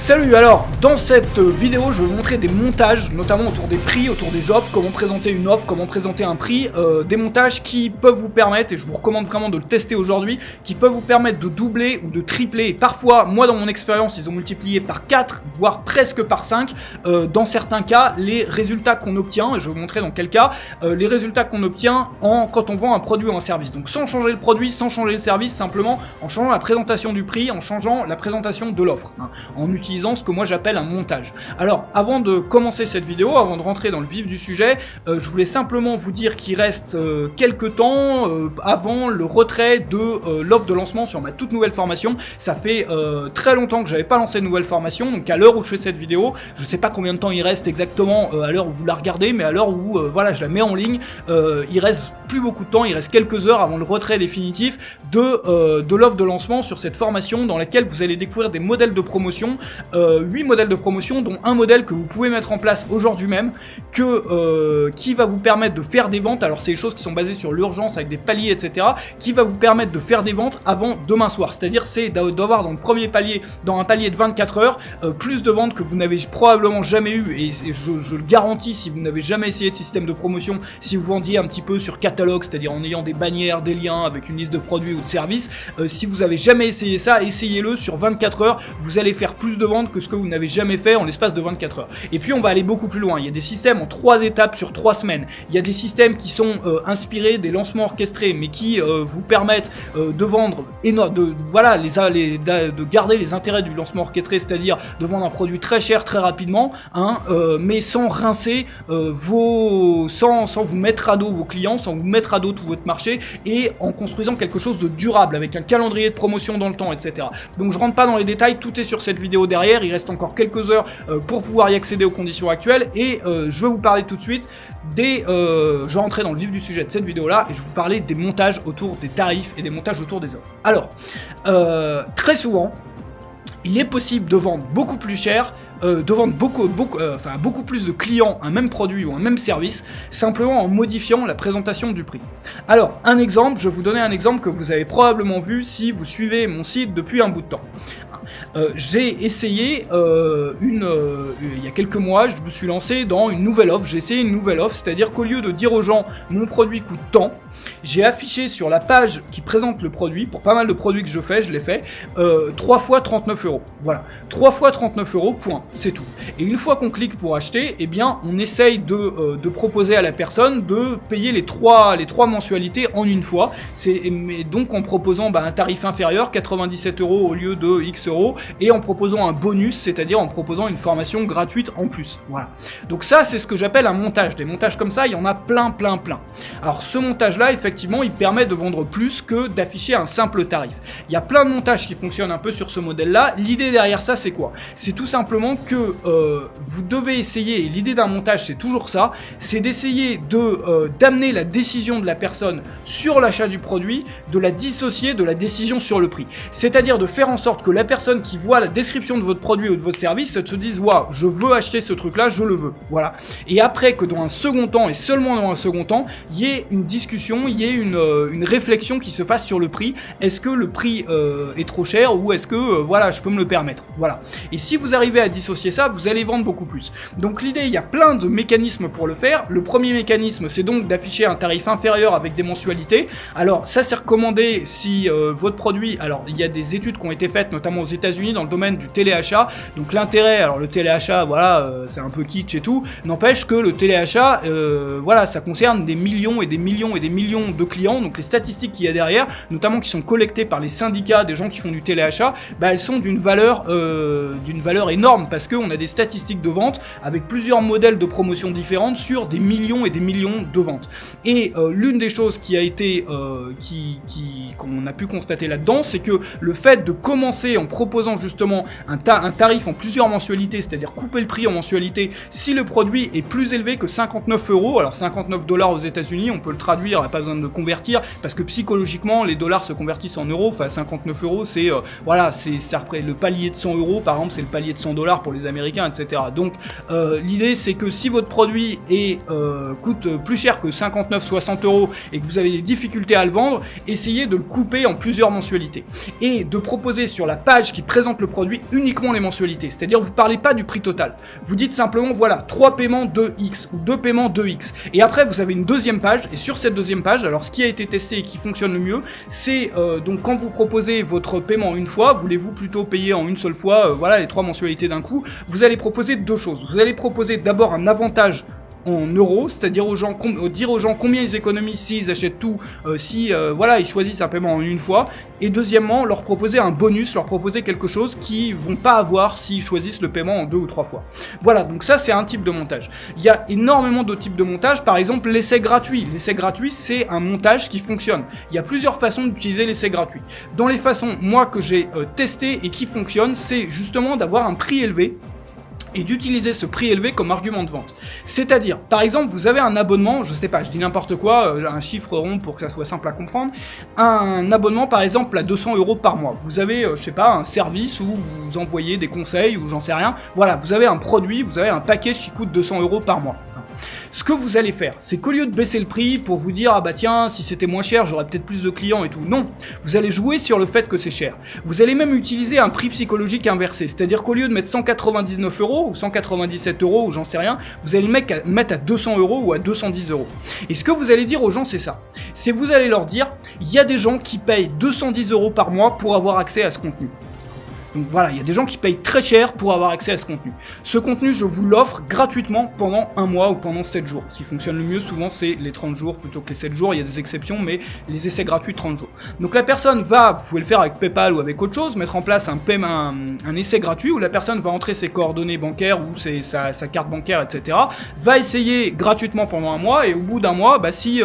Salut, alors dans cette vidéo je vais vous montrer des montages, notamment autour des prix, autour des offres, comment présenter une offre, comment présenter un prix, des montages qui peuvent vous permettre, et je vous recommande vraiment de le tester aujourd'hui, qui peuvent vous permettre de doubler ou de tripler, et parfois, moi dans mon expérience, ils ont multiplié par 4, voire presque par 5, dans certains cas, les résultats qu'on obtient, et je vais vous montrer dans quel cas, les résultats qu'on obtient quand on vend un produit ou un service. Donc sans changer le produit, sans changer le service, simplement en changeant la présentation du prix, en changeant la présentation de l'offre, hein, en utilisant ce que moi j'appelle un montage. Alors avant de commencer cette vidéo, avant de rentrer dans le vif du sujet, je voulais simplement vous dire qu'il reste quelques temps avant le retrait de l'offre de lancement sur ma toute nouvelle formation. Ça fait très longtemps que j'avais pas lancé de nouvelle formation, donc à l'heure où je fais cette vidéo, je sais pas combien de temps il reste exactement à l'heure où vous la regardez, mais à l'heure où voilà, je la mets en ligne, il reste plus beaucoup de temps, il reste quelques heures avant le retrait définitif de l'offre de lancement sur cette formation dans laquelle vous allez découvrir des modèles de promotion, 8 modèles de promotion, dont un modèle que vous pouvez mettre en place aujourd'hui même, qui va vous permettre de faire des ventes. Alors c'est des choses qui sont basées sur l'urgence avec des paliers, etc., qui va vous permettre de faire des ventes avant demain soir. C'est-à-dire c'est d'avoir dans le premier palier, dans un palier de 24 heures, plus de ventes que vous n'avez probablement jamais eu, et je le garantis si vous n'avez jamais essayé de système de promotion, si vous vendiez un petit peu sur catalogue, c'est-à-dire en ayant des bannières, des liens avec une liste de produits ou de services, si vous avez jamais essayé ça, essayez-le sur 24 heures, vous allez faire plus de ventes que ce que vous n'avez jamais fait en l'espace de 24 heures. Et puis on va aller beaucoup plus loin, il y a des systèmes en 3 étapes sur 3 semaines, il y a des systèmes qui sont inspirés des lancements orchestrés, mais qui vous permettent de vendre, de garder les intérêts du lancement orchestré, c'est-à-dire de vendre un produit très cher très rapidement, hein, mais sans rincer sans vous mettre à dos vos clients, sans vous mettre à dos tout votre marché, et en construisant quelque chose de durable, avec un calendrier de promotion dans le temps, etc. Donc je rentre pas dans les détails, tout est sur cette vidéo derrière, il reste encore quelques heures pour pouvoir y accéder aux conditions actuelles, et je vais vous parler tout de suite je vais rentrer dans le vif du sujet de cette vidéo là, et je vais vous parler des montages autour des tarifs et des montages autour des offres. Alors, très souvent, il est possible de vendre beaucoup plus cher, de vendre beaucoup plus de clients un même produit ou un même service, simplement en modifiant la présentation du prix. Alors, un exemple, je vais vous donner un exemple que vous avez probablement vu si vous suivez mon site depuis un bout de temps. J'ai essayé, il y a quelques mois, je me suis lancé dans une nouvelle offre, j'ai essayé une nouvelle offre, c'est-à-dire qu'au lieu de dire aux gens mon produit coûte tant, j'ai affiché sur la page qui présente le produit, pour pas mal de produits que je l'ai fait, 3 fois 39 €. Voilà, 3 fois 39 €, point, c'est tout. Et une fois qu'on clique pour acheter, eh bien on essaye de proposer à la personne de payer les trois mensualités en une fois, donc en proposant un tarif inférieur, 97 € au lieu de X euros, et en proposant un bonus, c'est-à-dire en proposant une formation gratuite en plus. Voilà. Donc ça, c'est ce que j'appelle un montage. Des montages comme ça, il y en a plein. Alors ce montage-là, effectivement, il permet de vendre plus que d'afficher un simple tarif. Il y a plein de montages qui fonctionnent un peu sur ce modèle-là. L'idée derrière ça, c'est quoi? C'est tout simplement que vous devez essayer, et l'idée d'un montage, c'est toujours ça, c'est d'essayer d'amener la décision de la personne sur l'achat du produit, de la dissocier de la décision sur le prix. C'est-à-dire de faire en sorte que la personne qui voit la description de votre produit ou de votre service se dise waouh, je veux acheter ce truc-là, je le veux. Voilà. Et après que dans un second temps, et seulement dans un second temps, il y ait une discussion, il y ait une réflexion qui se fasse sur le prix. Est-ce que le prix est trop cher, ou est-ce que voilà, je peux me le permettre? Voilà. Et si vous arrivez à dissocier ça, vous allez vendre beaucoup plus. Donc l'idée, il y a plein de mécanismes pour le faire. Le premier mécanisme, c'est donc d'afficher un tarif inférieur avec des mensualités. Alors ça, c'est recommandé si votre produit, alors il y a des études qui ont été faites notamment aux États-Unis dans le domaine du téléachat. Donc l'intérêt, alors le téléachat, voilà, c'est un peu kitsch et tout, n'empêche que le téléachat, voilà, ça concerne des millions et des millions et des millions de clients. Donc les statistiques qu'il y a derrière, notamment qui sont collectées par les syndicats des gens qui font du téléachat, elles sont d'une valeur énorme, parce qu'on a des statistiques de vente avec plusieurs modèles de promotion différentes sur des millions et des millions de ventes. Et l'une des choses qui a été qu'on a pu constater là-dedans, c'est que le fait de commencer en proposant justement un tarif en plusieurs mensualités, c'est-à-dire couper le prix en mensualité, si le produit est plus élevé que 59 €, alors 59 $ aux États-Unis, on peut le traduire, pas besoin de le convertir, parce que psychologiquement les dollars se convertissent en euros. Enfin 59 €, c'est voilà, c'est le palier de 100 € par exemple, c'est le palier de 100 $ pour les Américains, etc. Donc l'idée, c'est que si votre produit coûte plus cher que 59-60 € et que vous avez des difficultés à le vendre, essayez de le couper en plusieurs mensualités et de proposer sur la page qui présente le produit uniquement les mensualités. C'est-à-dire vous parlez pas du prix total. Vous dites simplement voilà 3 paiements de X ou 2 paiements de X. Et après vous avez une deuxième page et sur cette deuxième page, alors ce qui a été testé et qui fonctionne le mieux, c'est donc quand vous proposez votre paiement une fois, voulez-vous plutôt payer en une seule fois voilà les 3 mensualités d'un coup, vous allez proposer 2 choses. Vous allez proposer d'abord un avantage en euros, c'est-à-dire dire aux gens combien ils économisent s'ils achètent tout, voilà, ils choisissent un paiement en une fois, et deuxièmement, leur proposer un bonus, leur proposer quelque chose qu'ils vont pas avoir s'ils choisissent le paiement en 2 ou 3 fois. Voilà, donc ça c'est un type de montage. Il y a énormément d'autres types de montage, par exemple l'essai gratuit. L'essai gratuit, c'est un montage qui fonctionne. Il y a plusieurs façons d'utiliser l'essai gratuit. Dans les façons, moi, que j'ai testé et qui fonctionnent, c'est justement d'avoir un prix élevé, et d'utiliser ce prix élevé comme argument de vente. C'est-à-dire, par exemple, vous avez un abonnement, je sais pas, je dis n'importe quoi, un chiffre rond pour que ça soit simple à comprendre, un abonnement par exemple à 200 € par mois. Vous avez, je sais pas, un service où vous envoyez des conseils ou j'en sais rien, voilà, vous avez un produit, vous avez un package qui coûte 200 € par mois. Ce que vous allez faire, c'est qu'au lieu de baisser le prix pour vous dire ah bah tiens, si c'était moins cher, j'aurais peut-être plus de clients et tout, non, vous allez jouer sur le fait que c'est cher. Vous allez même utiliser un prix psychologique inversé, c'est-à-dire qu'au lieu de mettre 199 € ou 197 € ou j'en sais rien, vous allez le mettre à 200 € ou à 210 €. Et ce que vous allez dire aux gens, c'est ça. C'est vous allez leur dire, il y a des gens qui payent 210 € par mois pour avoir accès à ce contenu. Donc voilà, il y a des gens qui payent très cher pour avoir accès à ce contenu. Ce contenu, je vous l'offre gratuitement pendant un mois ou pendant 7 jours. Ce qui fonctionne le mieux souvent, c'est les 30 jours plutôt que les 7 jours. Il y a des exceptions, mais les essais gratuits 30 jours. Donc la personne va, vous pouvez le faire avec PayPal ou avec autre chose, mettre en place un essai gratuit où la personne va entrer ses coordonnées bancaires ou sa carte bancaire, etc. Va essayer gratuitement pendant un mois et au bout d'un mois, bah, si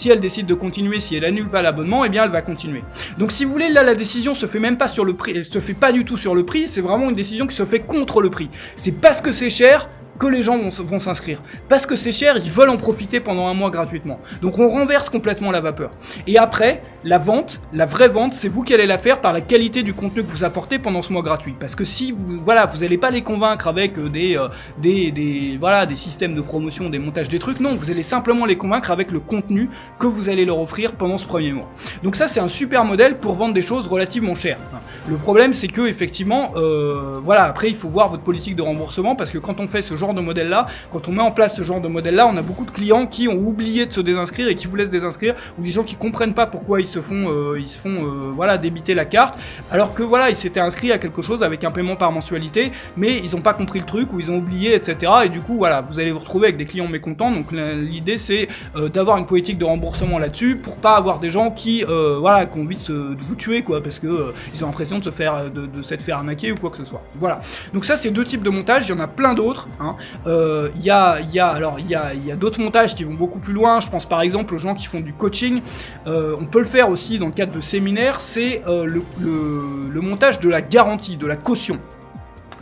elle décide de continuer, si elle annule pas l'abonnement, eh bien elle va continuer. Donc si vous voulez, là la décision se fait même pas sur le prix, elle se fait pas du tout sur le prix, c'est vraiment une décision qui se fait contre le prix. C'est parce que c'est cher que les gens vont s'inscrire. Parce que c'est cher, ils veulent en profiter pendant un mois gratuitement. Donc on renverse complètement la vapeur. Et après, la vente, la vraie vente, c'est vous qui allez la faire par la qualité du contenu que vous apportez pendant ce mois gratuit. Parce que si vous allez pas les convaincre avec des systèmes de promotion, des montages, des trucs, non, vous allez simplement les convaincre avec le contenu que vous allez leur offrir pendant ce premier mois. Donc ça, c'est un super modèle pour vendre des choses relativement chères. Le problème, c'est que effectivement, après, il faut voir votre politique de remboursement parce que quand on fait ce genre de modèle-là, quand on met en place ce genre de modèle-là, on a beaucoup de clients qui ont oublié de se désinscrire et qui vous laissent désinscrire, ou des gens qui comprennent pas pourquoi ils se font débiter la carte, alors que voilà, ils s'étaient inscrits à quelque chose avec un paiement par mensualité, mais ils ont pas compris le truc, ou ils ont oublié, etc. Et du coup, voilà, vous allez vous retrouver avec des clients mécontents. Donc l'idée, c'est d'avoir une politique de remboursement là-dessus, pour pas avoir des gens qui ont envie de vous tuer, quoi, parce que ils ont l'impression de s'être fait arnaquer ou quoi que ce soit. Voilà. Donc ça, c'est deux types de montage. Il y en a plein d'autres. Il y a d'autres montages qui vont beaucoup plus loin. Je pense par exemple aux gens qui font du coaching. On peut le faire aussi dans le cadre de séminaires. C'est le montage de la garantie, de la caution.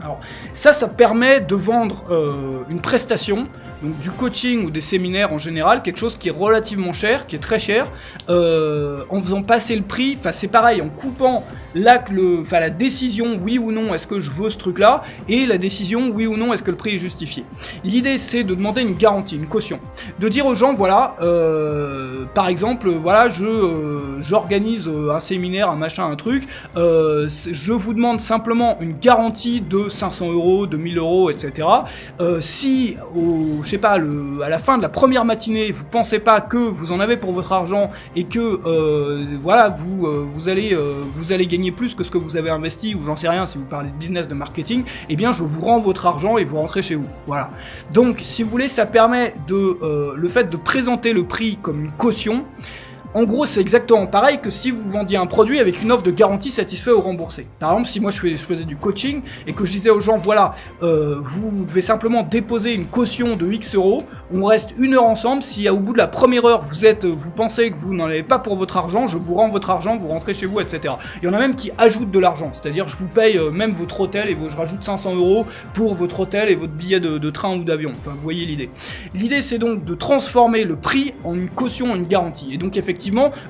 Alors ça permet de vendre une prestation, donc du coaching ou des séminaires en général, quelque chose qui est relativement cher, qui est très cher, en faisant passer le prix, enfin c'est pareil, en coupant la décision oui ou non est-ce que je veux ce truc là, et la décision oui ou non est-ce que le prix est justifié. L'idée c'est de demander une garantie, une caution, de dire aux gens voilà, par exemple voilà, j'organise un séminaire, un machin, un truc, je vous demande simplement une garantie de 500 €, de 1000 €, etc. Si à la fin de la première matinée, vous pensez pas que vous en avez pour votre argent et que vous allez gagner plus que ce que vous avez investi, ou j'en sais rien si vous parlez de business, de marketing, eh bien je vous rends votre argent et vous rentrez chez vous. Voilà. Donc si vous voulez, ça permet le fait de présenter le prix comme une caution. En gros, c'est exactement pareil que si vous vendiez un produit avec une offre de garantie satisfait ou remboursé. Par exemple, si moi je faisais du coaching et que je disais aux gens, voilà, vous devez simplement déposer une caution de X €, on reste 1 heure ensemble, si au bout de la première heure vous pensez que vous n'en avez pas pour votre argent, je vous rends votre argent, vous rentrez chez vous, etc. Il y en a même qui ajoutent de l'argent, c'est-à-dire je vous paye même votre hôtel et je rajoute 500 € pour votre hôtel et votre billet de train ou d'avion. Enfin, vous voyez l'idée. L'idée, c'est donc de transformer le prix en une caution, en une garantie. Et donc effectivement,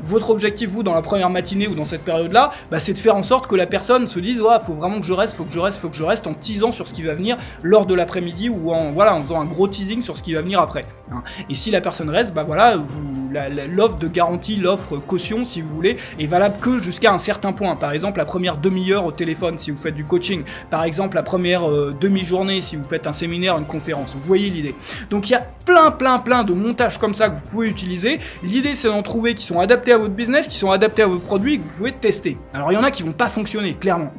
votre objectif, vous, dans la première matinée ou dans cette période-là, c'est de faire en sorte que la personne se dise faut vraiment que je reste, faut que je reste, en teasant sur ce qui va venir lors de l'après-midi, ou en faisant un gros teasing sur ce qui va venir après. Et si la personne reste, l'offre de garantie, l'offre caution si vous voulez, est valable que jusqu'à un certain point. Par exemple la première demi-heure au téléphone si vous faites du coaching, par exemple la première demi-journée si vous faites un séminaire, une conférence. Vous voyez l'idée. Donc il y a plein de montages comme ça que vous pouvez utiliser. L'idée c'est d'en trouver qui sont adaptés à votre business, qui sont adaptés à votre produit et que vous pouvez tester. Alors il y en a qui vont pas fonctionner, clairement.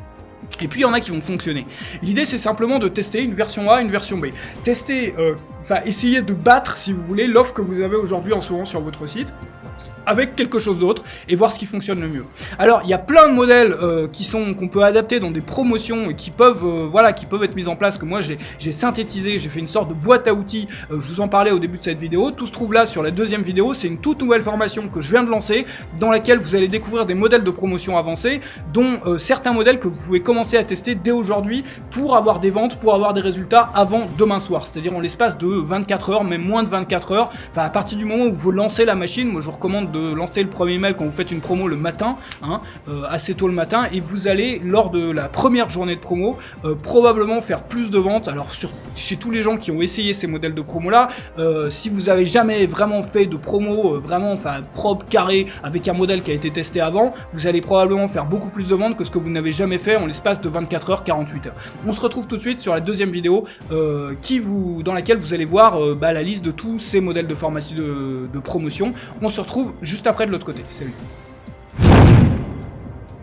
Et puis il y en a qui vont fonctionner. L'idée c'est simplement de tester une version A, une version B. Tester, essayer de battre si vous voulez l'offre que vous avez aujourd'hui en ce moment sur votre site avec quelque chose d'autre et voir ce qui fonctionne le mieux. Alors il y a plein de modèles qu'on peut adapter dans des promotions et qui peuvent être mis en place, que moi j'ai synthétisé, j'ai fait une sorte de boîte à outils, je vous en parlais au début de cette vidéo, tout se trouve là sur la deuxième vidéo. C'est une toute nouvelle formation que je viens de lancer dans laquelle vous allez découvrir des modèles de promotion avancés, dont certains modèles que vous pouvez commencer à tester dès aujourd'hui pour avoir des ventes, pour avoir des résultats avant demain soir, c'est-à-dire en l'espace de 24 heures, même moins de 24 heures, à partir du moment où vous lancez la machine. Moi je vous recommande de lancer le premier mail quand vous faites une promo le matin, assez tôt le matin, et vous allez lors de la première journée de promo probablement faire plus de ventes. Alors chez tous les gens qui ont essayé ces modèles de promo là, si vous avez jamais vraiment fait de promo propre, carré, avec un modèle qui a été testé avant, vous allez probablement faire beaucoup plus de ventes que ce que vous n'avez jamais fait en l'espace de 24 heures, 48 heures. On se retrouve tout de suite sur la deuxième vidéo dans laquelle vous allez voir la liste de tous ces modèles de formation de promotion. On se retrouve juste après de l'autre côté. Salut.